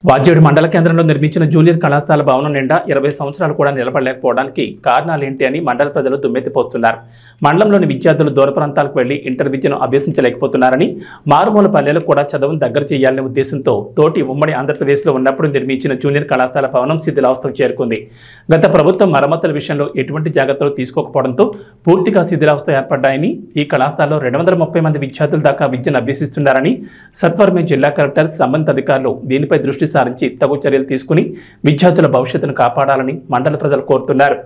వాజేడు మండల కేంద్రంలో నిర్మించిన జూనియర్ కళాశాల భవనం నిండా 20 సంవత్సరాలు కూడా నిలబడలేకపోవడానికి కారణాలేంటి అని మండల ప్రజలు దుమ్మెత్తిపోస్తున్నారు. మండలంలోని విద్యార్థులు దూర ప్రాంతాలకు వెళ్లి ఇంటర్ విద్యను అభ్యసించలేకపోతున్నారని, మారుమూల పల్లెలకు కూడా చదువును దగ్గర చేయాలనే ఉద్దేశంతో తోటి ఉమ్మడి ఆంధ్రప్రదేశ్లో ఉన్నప్పుడు నిర్మించిన జూనియర్ కళాశాల భవనం శిథిలావస్థకు చేరుకుంది. గత ప్రభుత్వం మరమ్మతుల విషయంలో ఎటువంటి జాగ్రత్తలు తీసుకోకపోవడంతో పూర్తిగా శిథిలావస్థ ఏర్పడ్డాయని, ఈ కళాశాలలో 230 మంది విద్యార్థుల దాకా విద్యను అభ్యసిస్తున్నారని సత్వరమే జిల్లా కలెక్టర్, సంబంధిత అధికారులు దీనిపై దృష్టి సారించి తగు చర్యలు తీసుకుని విద్యార్థుల భవిష్యత్తును కాపాడాలని మండల ప్రజలు కోరుతున్నారు.